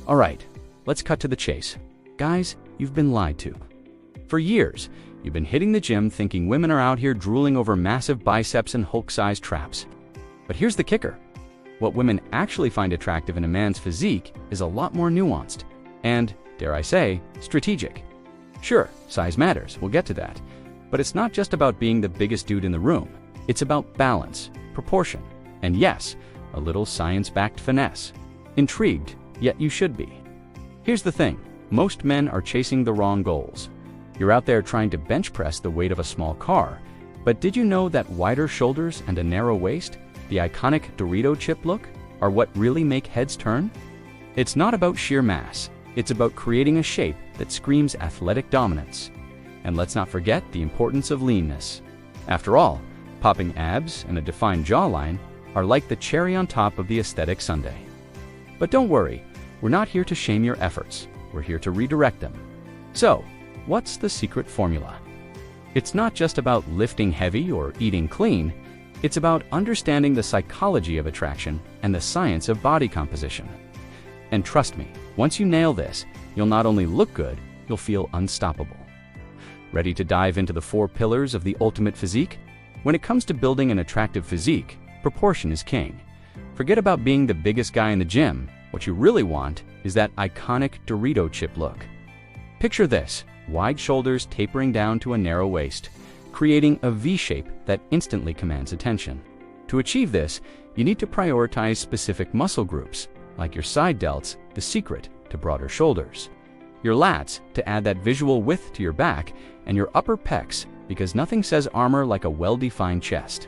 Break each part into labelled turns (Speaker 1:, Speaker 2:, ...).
Speaker 1: Alright, let's cut to the chase. Guys, you've been lied to. For years, you've been hitting the gym thinking women are out here drooling over massive biceps and Hulk-sized traps. But here's the kicker. What women actually find attractive in a man's physique is a lot more nuanced and, dare I say, strategic. Sure, size matters, we'll get to that. But it's not just about being the biggest dude in the room. It's about balance, proportion, and yes, a little science-backed finesse. Intrigued, yet you should be. Here's the thing, most men are chasing the wrong goals. You're out there trying to bench press the weight of a small car, but did you know that wider shoulders and a narrow waist, the iconic Dorito chip look, are what really make heads turn? It's not about sheer mass, it's about creating a shape that screams athletic dominance. And let's not forget the importance of leanness. After all, popping abs and a defined jawline are like the cherry on top of the aesthetic sundae. But don't worry, we're not here to shame your efforts, we're here to redirect them. So, what's the secret formula? It's not just about lifting heavy or eating clean, it's about understanding the psychology of attraction and the science of body composition. And trust me, once you nail this, you'll not only look good, you'll feel unstoppable. Ready to dive into the 4 pillars of the ultimate physique? When it comes to building an attractive physique, proportion is king. Forget about being the biggest guy in the gym. What you really want is that iconic Dorito chip look. Picture this, wide shoulders tapering down to a narrow waist, creating a V shape that instantly commands attention. To achieve this, you need to prioritize specific muscle groups, like your side delts, the secret to broader shoulders, your lats to add that visual width to your back, and your upper pecs, because nothing says armor like a well-defined chest.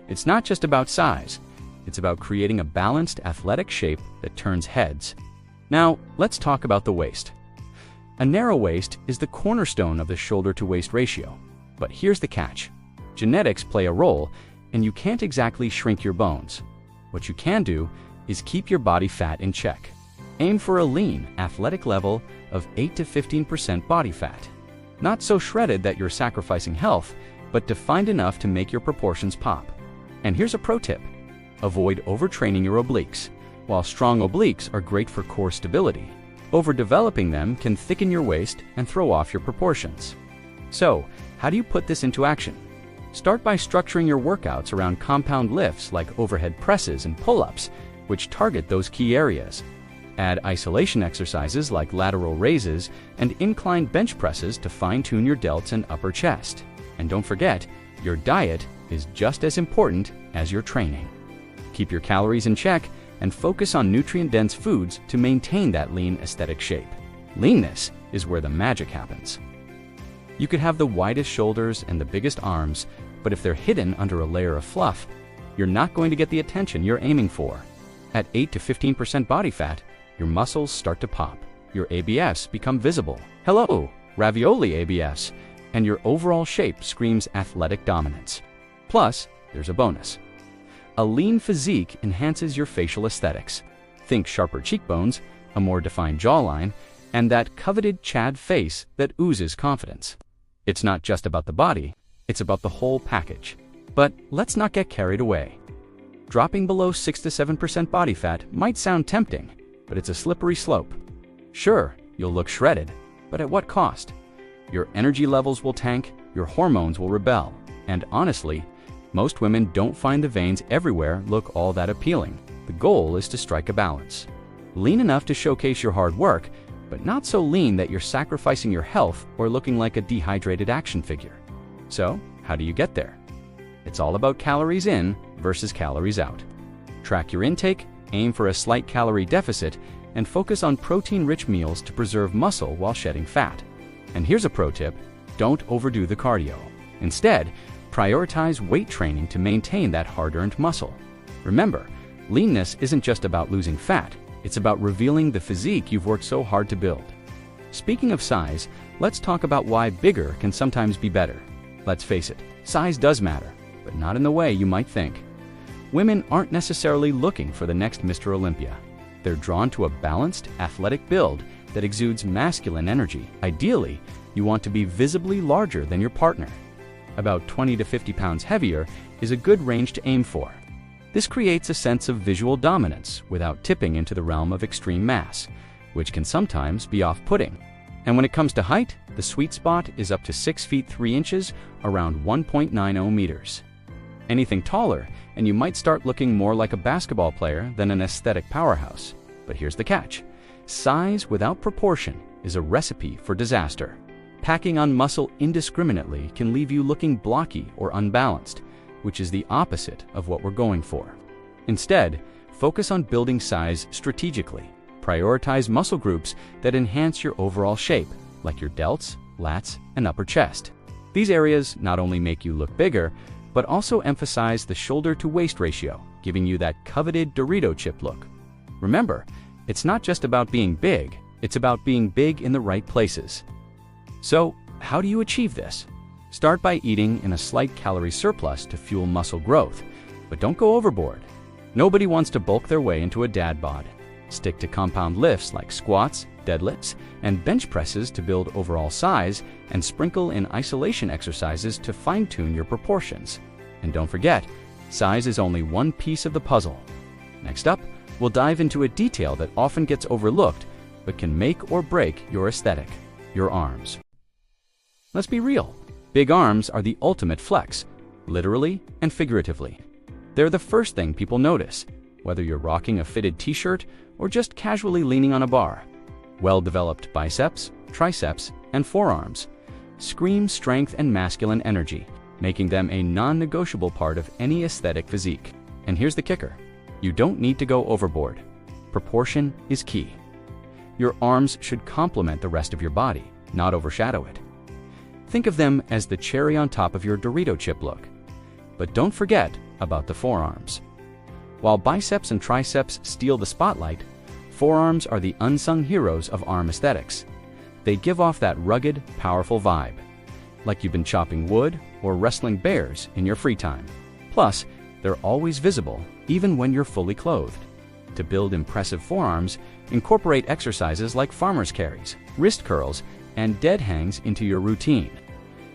Speaker 1: It's not just about size, it's about creating a balanced athletic shape that turns heads. Now, let's talk about the waist. A narrow waist is the cornerstone of the shoulder-to-waist ratio. But here's the catch. Genetics play a role, and you can't exactly shrink your bones. What you can do is keep your body fat in check. Aim for a lean, athletic level of 8 to 15% body fat. Not so shredded that you're sacrificing health, but defined enough to make your proportions pop. And here's a pro tip. Avoid overtraining your obliques. While strong obliques are great for core stability, overdeveloping them can thicken your waist and throw off your proportions. So, how do you put this into action? Start by structuring your workouts around compound lifts like overhead presses and pull-ups, which target those key areas. Add isolation exercises like lateral raises and inclined bench presses to fine-tune your delts and upper chest. And don't forget, your diet is just as important as your training. Keep your calories in check and focus on nutrient-dense foods to maintain that lean aesthetic shape. Leanness is where the magic happens. You could have the widest shoulders and the biggest arms, but if they're hidden under a layer of fluff, you're not going to get the attention you're aiming for. At 8 to 15% body fat, your muscles start to pop, your ABS become visible. Hello, ravioli ABS, and your overall shape screams athletic dominance. Plus, there's a bonus. A lean physique enhances your facial aesthetics. Think sharper cheekbones, a more defined jawline, and that coveted Chad face that oozes confidence. It's not just about the body, it's about the whole package. But let's not get carried away. Dropping below 6 to 7% body fat might sound tempting, but it's a slippery slope. Sure, you'll look shredded, but at what cost? Your energy levels will tank, your hormones will rebel, and honestly, most women don't find the veins everywhere look all that appealing. The goal is to strike a balance. Lean enough to showcase your hard work, but not so lean that you're sacrificing your health or looking like a dehydrated action figure. So, how do you get there? It's all about calories in versus calories out. Track your intake, aim for a slight calorie deficit, and focus on protein-rich meals to preserve muscle while shedding fat. And here's a pro tip, don't overdo the cardio. Instead, prioritize weight training to maintain that hard-earned muscle. Remember, leanness isn't just about losing fat, it's about revealing the physique you've worked so hard to build. Speaking of size, let's talk about why bigger can sometimes be better. Let's face it, size does matter, but not in the way you might think. Women aren't necessarily looking for the next Mr. Olympia. They're drawn to a balanced, athletic build that exudes masculine energy. Ideally, you want to be visibly larger than your partner. About 20 to 50 pounds heavier is a good range to aim for. This creates a sense of visual dominance without tipping into the realm of extreme mass. which can sometimes be off-putting. And when it comes to height, the sweet spot is up to 6 feet 3 inches, around 1.90 meters. Anything taller, and you might start looking more like a basketball player than an aesthetic powerhouse. But here's the catch. Size without proportion is a recipe for disaster. Packing on muscle indiscriminately can leave you looking blocky or unbalanced, which is the opposite of what we're going for. Instead, focus on building size strategically. Prioritize muscle groups that enhance your overall shape, like your delts, lats, and upper chest. These areas not only make you look bigger, but also emphasize the shoulder-to-waist ratio, giving you that coveted Dorito chip look. Remember, it's not just about being big, it's about being big in the right places. So, how do you achieve this? Start by eating in a slight calorie surplus to fuel muscle growth, but don't go overboard. Nobody wants to bulk their way into a dad bod. Stick to compound lifts like squats, deadlifts, and bench presses to build overall size, and sprinkle in isolation exercises to fine-tune your proportions. And don't forget, size is only one piece of the puzzle. Next up, we'll dive into a detail that often gets overlooked, but can make or break your aesthetic: your arms. Let's be real. Big arms are the ultimate flex, literally and figuratively. They're the first thing people notice, whether you're rocking a fitted t-shirt or just casually leaning on a bar. Well-developed biceps, triceps, and forearms scream strength and masculine energy, making them a non-negotiable part of any aesthetic physique. And here's the kicker. You don't need to go overboard. Proportion is key. Your arms should complement the rest of your body, not overshadow it. Think of them as the cherry on top of your Dorito chip look. But don't forget about the forearms. While biceps and triceps steal the spotlight, forearms are the unsung heroes of arm aesthetics. They give off that rugged, powerful vibe, like you've been chopping wood or wrestling bears in your free time. Plus, they're always visible, even when you're fully clothed. To build impressive forearms, incorporate exercises like farmer's carries, wrist curls, and dead hangs into your routine.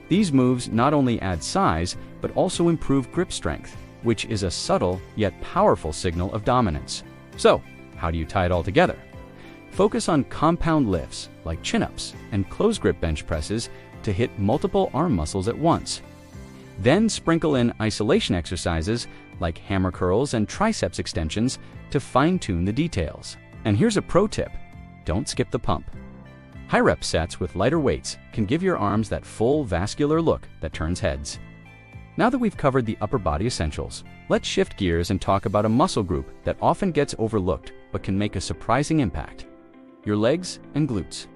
Speaker 1: These moves not only add size, but also improve grip strength, which is a subtle yet powerful signal of dominance. So, how do you tie it all together? Focus on compound lifts like chin-ups and close grip bench presses to hit multiple arm muscles at once. Then sprinkle in isolation exercises like hammer curls and triceps extensions to fine-tune the details. And here's a pro tip: don't skip the pump. High-rep sets with lighter weights can give your arms that full vascular look that turns heads. Now that we've covered the upper body essentials, let's shift gears and talk about a muscle group that often gets overlooked but can make a surprising impact: your legs and glutes.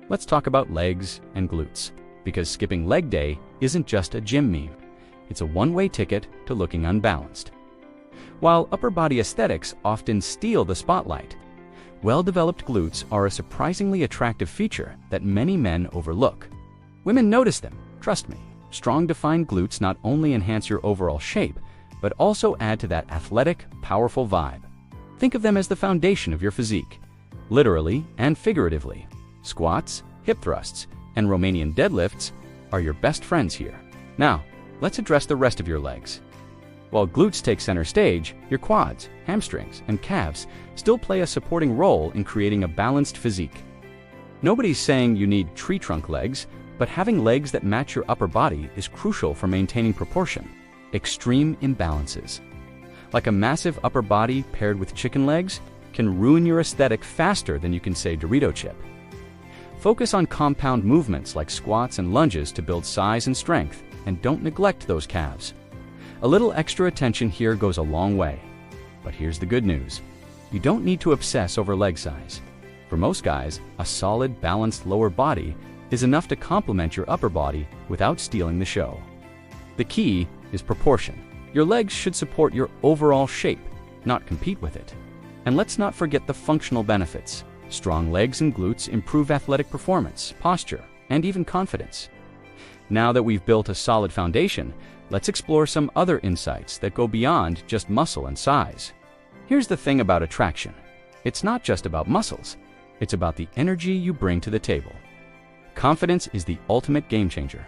Speaker 1: Let's talk about legs and glutes, because skipping leg day isn't just a gym meme. It's a one-way ticket to looking unbalanced. While upper body aesthetics often steal the spotlight, well-developed glutes are a surprisingly attractive feature that many men overlook. Women notice them, trust me. Strong defined glutes not only enhance your overall shape, but also add to that athletic, powerful vibe. Think of them as the foundation of your physique, literally and figuratively. Squats, hip thrusts, and Romanian deadlifts are your best friends here. Now, let's address the rest of your legs. While glutes take center stage, your quads, hamstrings, and calves still play a supporting role in creating a balanced physique. Nobody's saying you need tree trunk legs, but having legs that match your upper body is crucial for maintaining proportion. Extreme imbalances, like a massive upper body paired with chicken legs, can ruin your aesthetic faster than you can say Dorito chip. Focus on compound movements like squats and lunges to build size and strength, and don't neglect those calves. A little extra attention here goes a long way. But here's the good news. You don't need to obsess over leg size. For most guys, a solid, balanced lower body is enough to complement your upper body without stealing the show. The key is proportion. Your legs should support your overall shape, not compete with it. And let's not forget the functional benefits. Strong legs and glutes improve athletic performance, posture, and even confidence. Now that we've built a solid foundation, let's explore some other insights that go beyond just muscle and size. Here's the thing about attraction. It's not just about muscles. It's about the energy you bring to the table. Confidence is the ultimate game changer.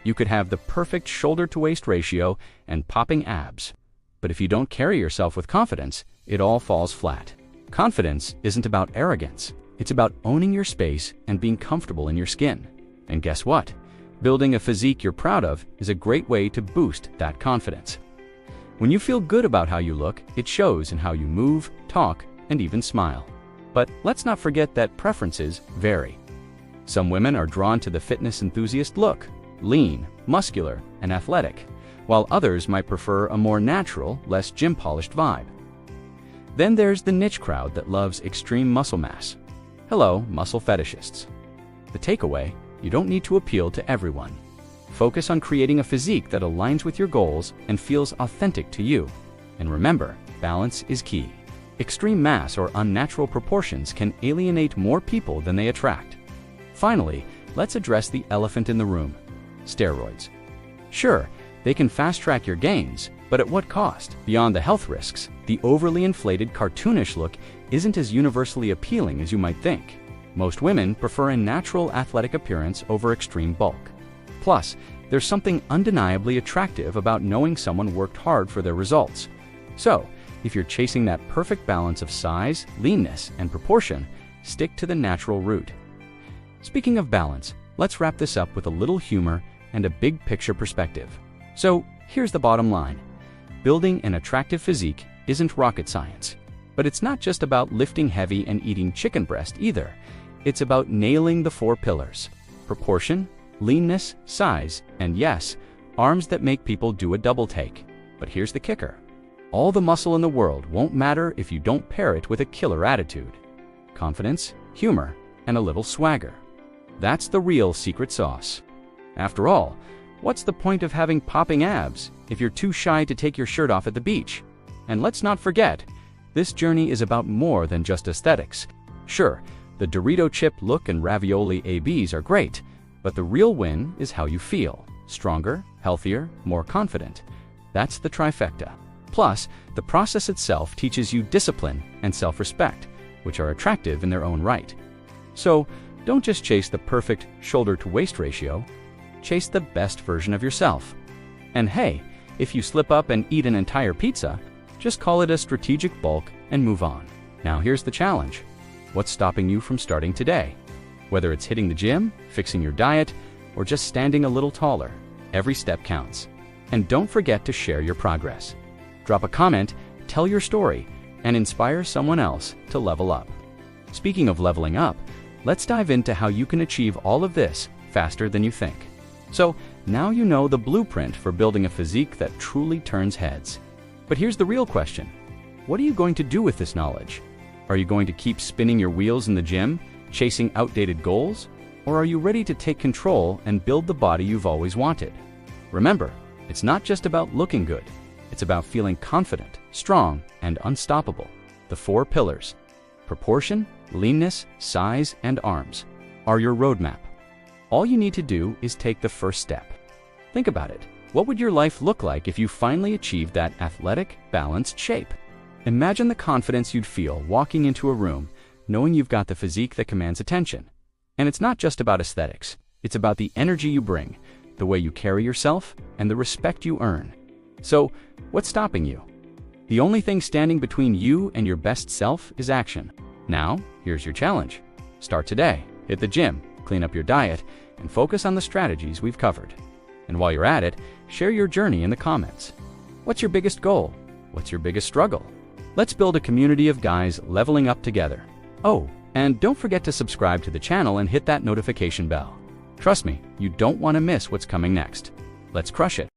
Speaker 1: You could have the perfect shoulder-to-waist ratio and popping abs, but if you don't carry yourself with confidence, it all falls flat. Confidence isn't about arrogance. It's about owning your space and being comfortable in your skin. And guess what? Building a physique you're proud of is a great way to boost that confidence. When you feel good about how you look, it shows in how you move, talk, and even smile. But let's not forget that preferences vary. Some women are drawn to the fitness enthusiast look, lean, muscular, and athletic, while others might prefer a more natural, less gym-polished vibe. Then there's the niche crowd that loves extreme muscle mass. Hello, muscle fetishists. The takeaway: you don't need to appeal to everyone. Focus on creating a physique that aligns with your goals and feels authentic to you. And remember, balance is key. Extreme mass or unnatural proportions can alienate more people than they attract. Finally, let's address the elephant in the room: steroids. Sure, they can fast-track your gains, but at what cost? Beyond the health risks, the overly inflated, cartoonish look isn't as universally appealing as you might think. Most women prefer a natural athletic appearance over extreme bulk. Plus, there's something undeniably attractive about knowing someone worked hard for their results. So, if you're chasing that perfect balance of size, leanness, and proportion, stick to the natural route. Speaking of balance, let's wrap this up with a little humor and a big picture perspective. So, here's the bottom line. Building an attractive physique isn't rocket science. But it's not just about lifting heavy and eating chicken breast either. It's about nailing the 4 pillars: proportion, leanness, size, and yes, arms that make people do a double take. But here's the kicker. All the muscle in the world won't matter if you don't pair it with a killer attitude, confidence, humor, and a little swagger. That's the real secret sauce. After all, what's the point of having popping abs if you're too shy to take your shirt off at the beach? And let's not forget, this journey is about more than just aesthetics. Sure, the Dorito chip look and ravioli ABs are great, but the real win is how you feel: stronger, healthier, more confident. That's the trifecta. Plus, the process itself teaches you discipline and self-respect, which are attractive in their own right. So, don't just chase the perfect shoulder-to-waist ratio, chase the best version of yourself. And hey, if you slip up and eat an entire pizza, just call it a strategic bulk and move on. Now here's the challenge. What's stopping you from starting today? Whether it's hitting the gym, fixing your diet, or just standing a little taller, every step counts. And don't forget to share your progress. Drop a comment, tell your story, and inspire someone else to level up. Speaking of leveling up, let's dive into how you can achieve all of this faster than you think. So now you know the blueprint for building a physique that truly turns heads. But here's the real question. What are you going to do with this knowledge? Are you going to keep spinning your wheels in the gym, chasing outdated goals? Or are you ready to take control and build the body you've always wanted? Remember, it's not just about looking good. It's about feeling confident, strong, and unstoppable. The 4 pillars: proportion, leanness, size, and arms are your roadmap. All you need to do is take the first step. Think about it. What would your life look like if you finally achieved that athletic, balanced shape? Imagine the confidence you'd feel walking into a room, knowing you've got the physique that commands attention. And it's not just about aesthetics. It's about the energy you bring, the way you carry yourself, and the respect you earn. So, what's stopping you? The only thing standing between you and your best self is action. Now, here's your challenge. Start today. Hit the gym, clean up your diet, and focus on the strategies we've covered. And while you're at it, share your journey in the comments. What's your biggest goal? What's your biggest struggle? Let's build a community of guys leveling up together. Oh, and don't forget to subscribe to the channel and hit that notification bell. Trust me, you don't want to miss what's coming next. Let's crush it.